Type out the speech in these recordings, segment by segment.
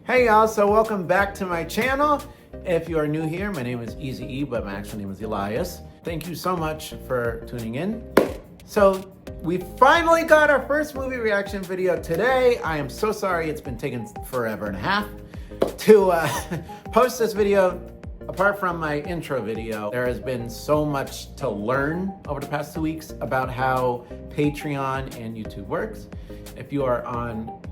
Hey y'all, so welcome back to my channel. If you are new here, my name is Easy E, but my actual name is Elias. Thank you so much for tuning in. So we finally got our first movie reaction video today. I am so sorry it's been taking forever and a half to post this video. Apart from my intro video, there has been so much to learn over the past 2 weeks about how Patreon and YouTube works. If you are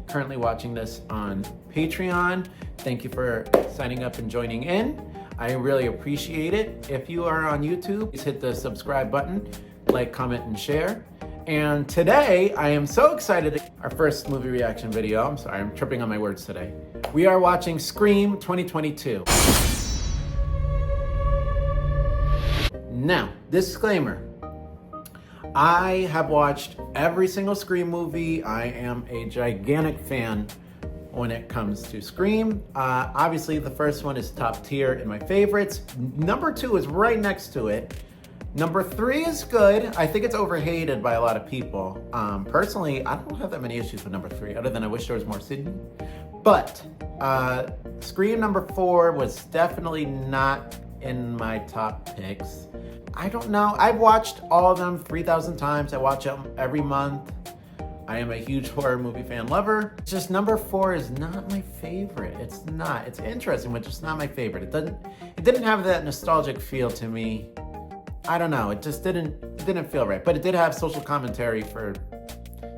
currently watching this on Patreon, thank you for signing up and joining in. I really appreciate it. If you are on YouTube, please hit the subscribe button, like, comment, and share. And today, I am so excited. Our first movie reaction video. I'm sorry, I'm tripping on my words today. We are watching Scream 2022. Now, disclaimer. I have watched every single Scream movie. I am a gigantic fan when it comes to Scream. Obviously, the first one is top tier in my favorites. Number 2 is right next to it. Number 3 is good. I think it's overhated by a lot of people. Personally, I don't have that many issues with number 3, other than I wish there was more Sydney. But Scream number 4 was definitely not in my top picks. I don't know. I've watched all of them 3,000 times. I watch them every month. I am a huge horror movie fan lover. It's just number 4 is not my favorite. It's not. It's interesting, but just not my favorite. It didn't have that nostalgic feel to me. I don't know. It just didn't feel right. But it did have social commentary for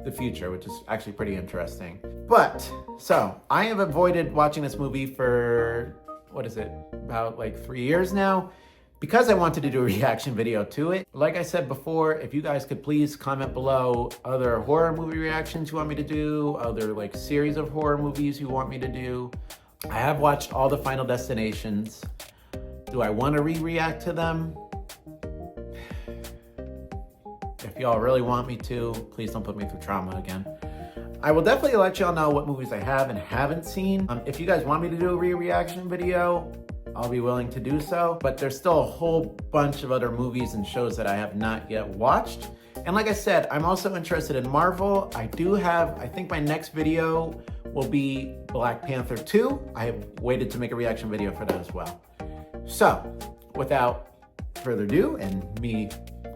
the future, which is actually pretty interesting. But so I have avoided watching this movie for, what is it, about like 3 years now, because I wanted to do a reaction video to it. Like I said before, if you guys could please comment below other horror movie reactions you want me to do, other like series of horror movies you want me to do. I have watched all the Final Destinations. Do I want to react to them? If y'all really want me to, please don't put me through trauma again. I will definitely let y'all know what movies I have and haven't seen. If you guys want me to do a reaction video, I'll be willing to do so, but there's still a whole bunch of other movies and shows that I have not yet watched. And like I said, I'm also interested in Marvel. I think my next video will be Black Panther 2. I have waited to make a reaction video for that as well. So, without further ado, and me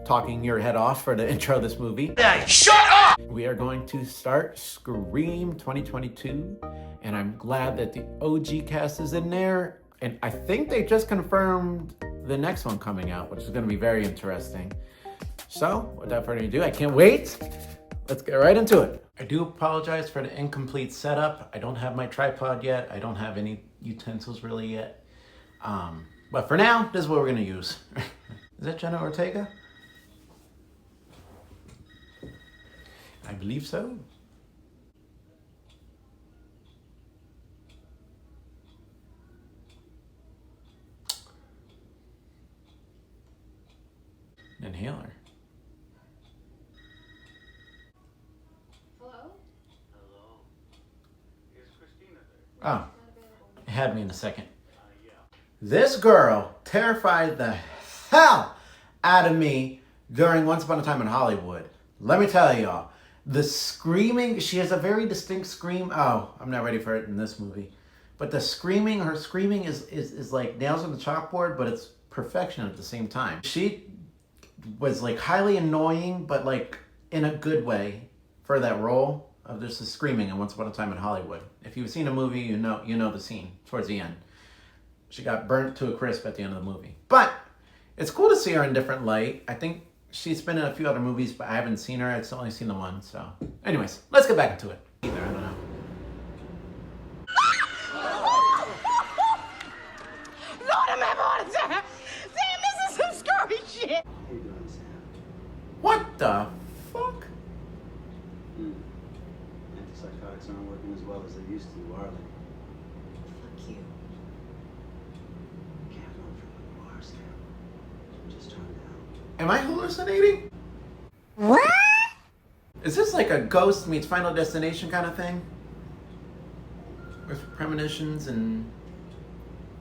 talking your head off for the intro of this movie. Shut up! We are going to start Scream 2022, and I'm glad that the OG cast is in there. And I think they just confirmed the next one coming out, which is going to be very interesting. So, without further ado, I can't wait. Let's get right into it. I do apologize for the incomplete setup. I don't have my tripod yet. I don't have any utensils really yet. But for now, this is what we're going to use. Is that Jenna Ortega? I believe so. Inhaler. Hello? Hello. Is Christina there? Oh, it had me in a second. Yeah. This girl terrified the hell out of me during Once Upon a Time in Hollywood. Let me tell y'all, the screaming, she has a very distinct scream. Oh, I'm not ready for it in this movie. But her screaming is like nails on the chalkboard, but it's perfection at the same time. She was like highly annoying, but like in a good way for that role of just the screaming in Once Upon a Time in Hollywood. If you've seen a movie, you know the scene towards the end. She got burnt to a crisp at the end of the movie. But it's cool to see her in a different light. I think she's been in a few other movies, but I haven't seen her. I've only seen the one. So anyways, let's get back into it. Either, I don't know. Lord, I'm having a heart attack. Sam, this is some scary shit. How you doing, Sam? What the fuck? Antipsychotics aren't working as well as they used to, are they? Fuck you. Can't go for the bar, Sam. Just turn down. Am I hallucinating? What? Is this like a Ghost meets Final Destination kind of thing? With premonitions and...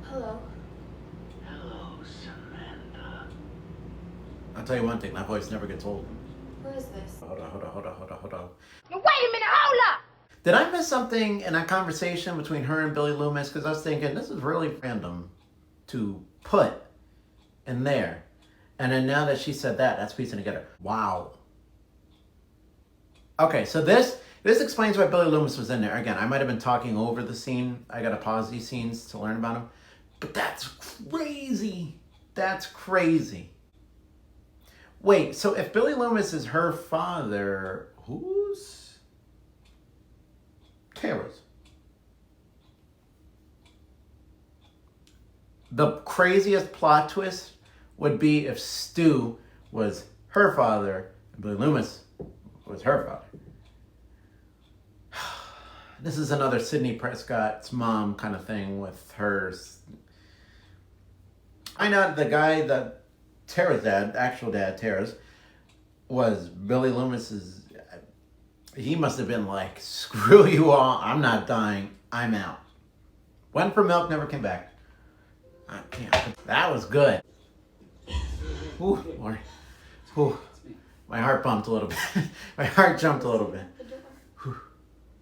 Hello? Hello, Samantha. I'll tell you one thing, that voice never gets old. Who is this? Hold on. Wait a minute, hold up. Did I miss something in that conversation between her and Billy Loomis? Because I was thinking, this is really random to put in there. And then now that she said that, that's piecing together. Wow. Okay, so this explains why Billy Loomis was in there. Again, I might have been talking over the scene. I got to pause these scenes to learn about him. But that's crazy. That's crazy. Wait, so if Billy Loomis is her father, who's Tara's? The craziest plot twist would be if Stu was her father and Billy Loomis was her father. This is another Sidney Prescott's mom kind of thing with hers. I know the guy that Tara's dad, actual dad, Tara's, was Billy Loomis's. He must have been like, screw you all, I'm not dying, I'm out. Went for milk, never came back. I can't. That was good. Ooh, Lord. Ooh. My heart bumped a little bit. My heart jumped a little bit. Whew.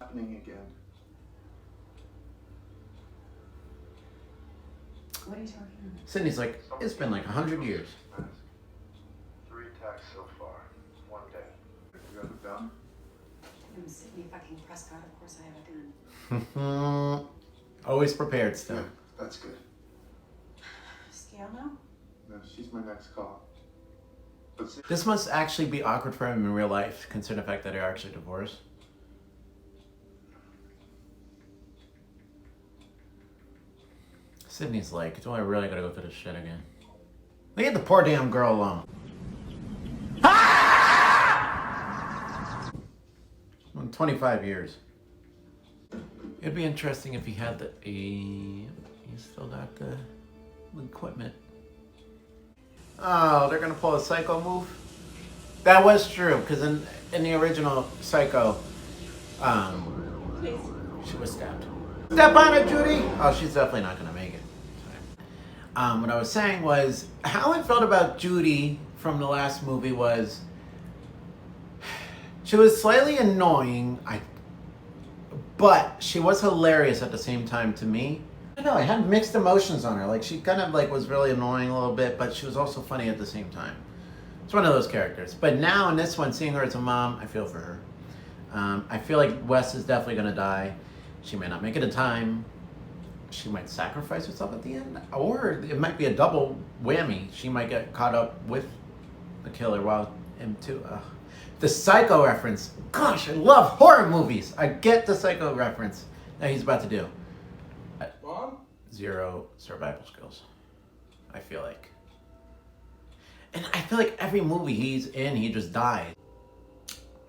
Happening again. What are you talking about? Sydney's like, it's been like 100 years. 3 attacks so far. 1 day. You got a gun? I'm Sidney fucking Prescott. Of course I have a gun. Always prepared still. Yeah, that's good. Scale now? No, she's my next call. But see, This must actually be awkward for him in real life, considering the fact that they're actually divorced. Sydney's like, do I really gotta go through this shit again? Leave the poor damn girl alone. Ah! 25 years. It'd be interesting if he had the... He still got the equipment. Oh, they're gonna pull a Psycho move? That was true, because in the original Psycho, she was stabbed. Step on it, Judy! Oh, she's definitely not gonna make it. What I was saying was, how I felt about Judy from the last movie was, she was slightly annoying, but she was hilarious at the same time to me. I don't know, I had mixed emotions on her. Like, she kind of like was really annoying a little bit, but she was also funny at the same time. It's one of those characters. But now in this one, seeing her as a mom, I feel for her. I feel like Wes is definitely gonna die. She may not make it in time. She might sacrifice herself at the end. Or it might be a double whammy. She might get caught up with the killer while him too. The Psycho reference. Gosh, I love horror movies. I get the Psycho reference that he's about to do. Mom? 0 survival skills, I feel like. And I feel like every movie he's in, he just dies.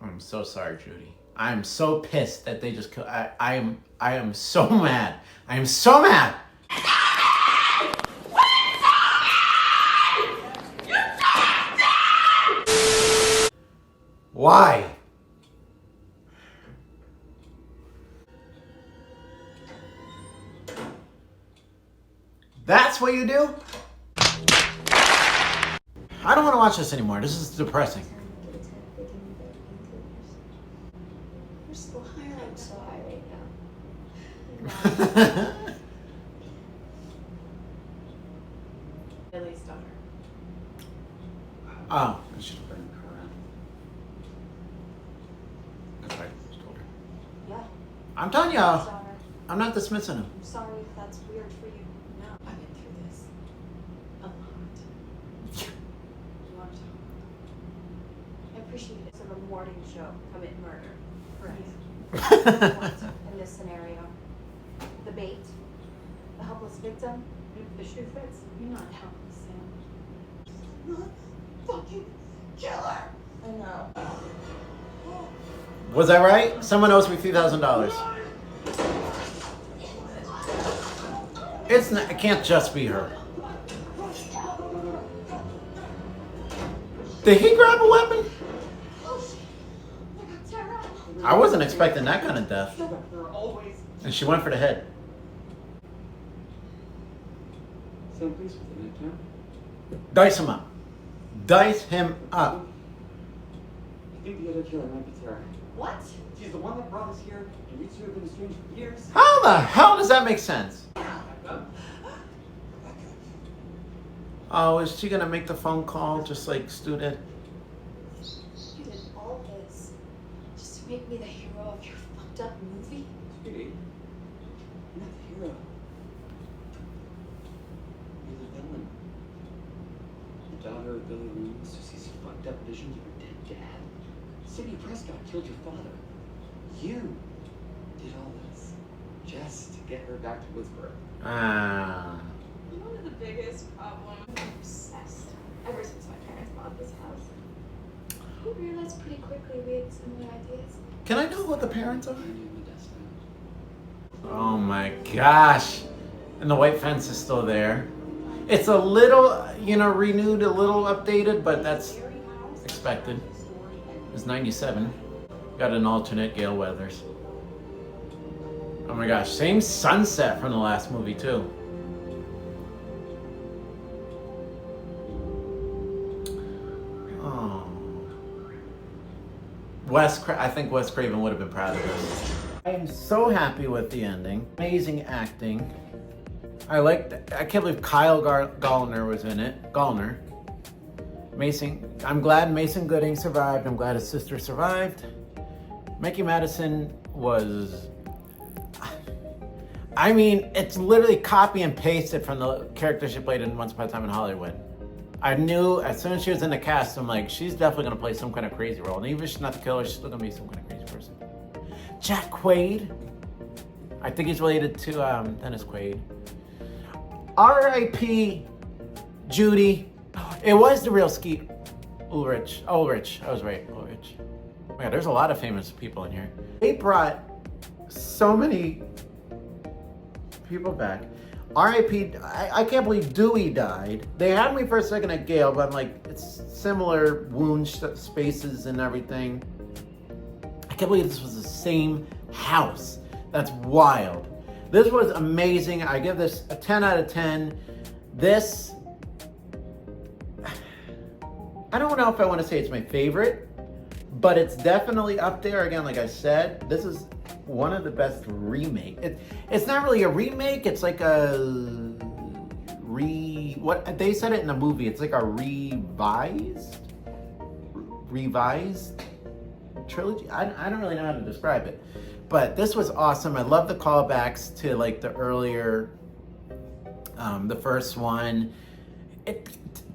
I'm so sorry, Judy. I'm so pissed that they just killed. I am so mad. I am so mad. Why? That's what you do? I don't want to watch this anymore. This is depressing. You're so high. I'm so high right now. Lily's daughter. Oh, She's bringing her around. that's right. I just told her. Yeah. I'm telling you, Daughter. I'm not dismissing him. I'm sorry if that's weird for you. No, I've been through this a lot. You want to talk? I appreciate it. It's a rewarding show. Commit murder. Correct. In this scenario, the bait, the helpless victim. If the shoe fits, you're not helpless, Sam. Not fucking killer. I know. Was I right? Someone owes me $3,000. It's not. It can't just be her. Did he grab a weapon? I wasn't expecting that kind of death. And she went for the head. Sam, please with the night, Dice him up. Dice him up. I think the other killer might be Tara. What? She's the one that brought us here, and we two have been estranged for years. How the hell does that make sense? Oh, is she gonna make the phone call just like Stu did? You did all this just to make me the hero of your fucked up movie? Sweetie, you're not the hero. You're the villain. The daughter of Billy Loomis who sees fucked up visions of her dead dad. Sidney Prescott killed your father. You did all this just to get her back to Woodsboro. Ah. One of the biggest problems. I'm obsessed. Ever since my parents bought this house. We realized pretty quickly we had similar ideas. Can I know who the parents are? You're doing the desk now. Oh my gosh. And the white fence is still there. It's a little, renewed, a little updated, but that's expected. It's 97. Got an alternate Gale Weathers. Oh my gosh, same sunset from the last movie too. Oh. I think Wes Craven would have been proud of this. I am so happy with the ending. Amazing acting. I can't believe Kyle Gallner was in it. Gallner. I'm glad Mason Gooding survived. I'm glad his sister survived. Mickey Madison was... it's literally copy and pasted from the character she played in Once Upon a Time in Hollywood. I knew as soon as she was in the cast, I'm like, she's definitely going to play some kind of crazy role. And even if she's not the killer, she's still going to be some kind of crazy person. Jack Quaid. I think he's related to Dennis Quaid. R.I.P. Judy. It was the real Skeet Ulrich. I was right. Ulrich. Oh my God, there's a lot of famous people in here. They brought so many people back. R.I.P. I can't believe Dewey died. They had me for a second at Gale, but I'm like, it's similar wound spaces and everything. I can't believe this was the same house. That's wild. This was amazing. I give this a 10 out of 10. This, I don't know if I want to say it's my favorite, but it's definitely up there. Again, like I said, this is one of the best remakes. It's not really a remake. It's like a what they said it in the movie. It's like a revised trilogy. I don't really know how to describe it, but this was awesome. I love the callbacks to like the earlier, the first one.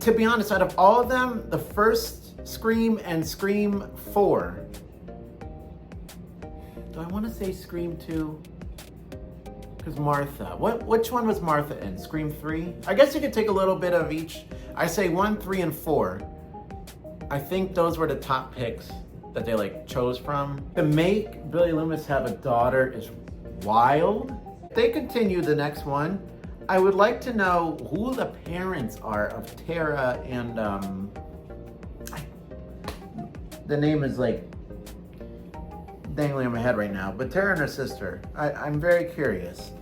To be honest, out of all of them, the first Scream and Scream 4. Do I want to say Scream 2? Because Martha. Which one was Martha in? Scream 3? I guess you could take a little bit of each. I say 1, 3, and 4. I think those were the top picks that they chose from. To make Billy Loomis have a daughter is wild. If they continue the next one, I would like to know who the parents are of Tara and the name is dangling in my head right now, but Tara and her sister. I'm very curious.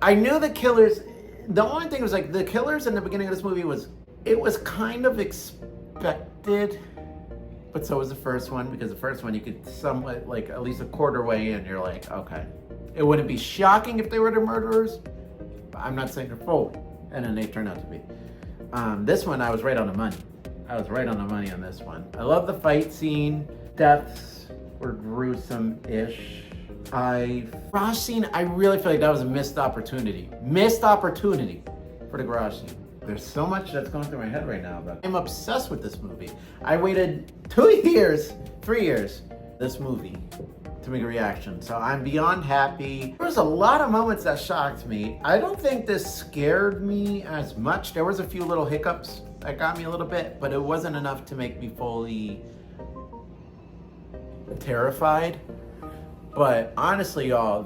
I knew the killers. The only thing was the killers in the beginning of this movie was kind of expected, but so was the first one, because the first one you could somewhat at least a quarter way in, you're like, okay. It wouldn't be shocking if they were the murderers. I'm not saying they're full, and then they turned out to be. This one, I was right on the money. I was right on the money on this one. I love the fight scene. Deaths were gruesome-ish. Garage scene, I really feel like that was a missed opportunity. Missed opportunity for the garage scene. There's so much that's going through my head right now, but I'm obsessed with this movie. I waited 3 years, this movie to make a reaction. So I'm beyond happy. There was a lot of moments that shocked me. I don't think this scared me as much. There was a few little hiccups that got me a little bit, but it wasn't enough to make me fully terrified. But honestly, y'all,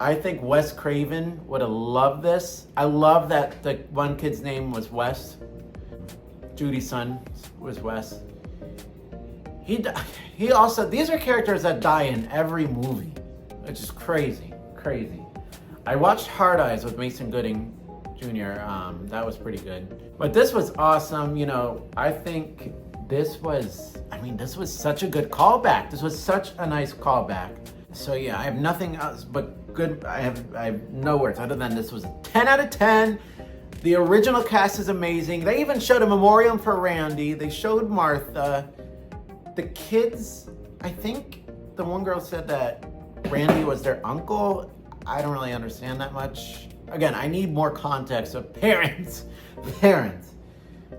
I think Wes Craven would have loved this. I love that the one kid's name was Wes. Judy's son was Wes. He also, these are characters that die in every movie, which is crazy. I watched Hard Eyes with Mason Gooding Jr. That was pretty good. But this was awesome. I think this was such a good callback. This was such a nice callback. So yeah, I have nothing else but good. I have no words other than this was a 10 out of 10. The original cast is amazing. They even showed a memoriam for Randy. They showed Martha. The kids, I think the one girl said that Randy was their uncle. I don't really understand that much. Again, I need more context of parents.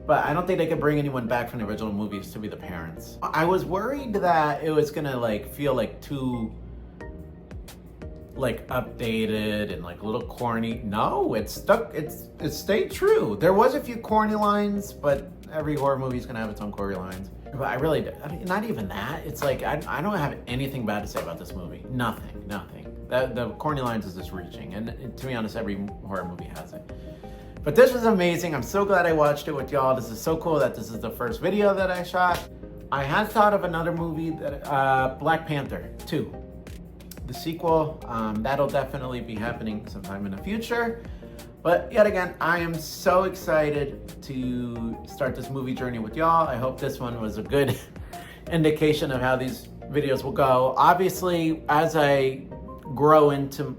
But I don't think they could bring anyone back from the original movies to be the parents. I was worried that it was gonna like feel like too like updated and like a little corny. No, it stayed true. There was a few corny lines, but every horror movie is gonna have its own corny lines. But I mean, not even that. It's like, I don't have anything bad to say about this movie. Nothing. The corny lines is just reaching. And to be honest, every horror movie has it. But this was amazing. I'm so glad I watched it with y'all. This is so cool that this is the first video that I shot. I had thought of another movie, that Black Panther 2. The sequel, that'll definitely be happening sometime in the future. But yet again, I am so excited to start this movie journey with y'all. I hope this one was a good indication of how these videos will go. Obviously, as I grow into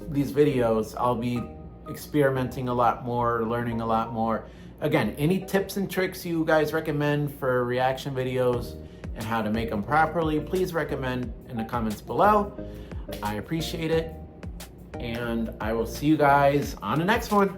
these videos, I'll be experimenting a lot more, learning a lot more. Again, any tips and tricks you guys recommend for reaction videos and how to make them properly, please recommend in the comments below. I appreciate it. And I will see you guys on the next one.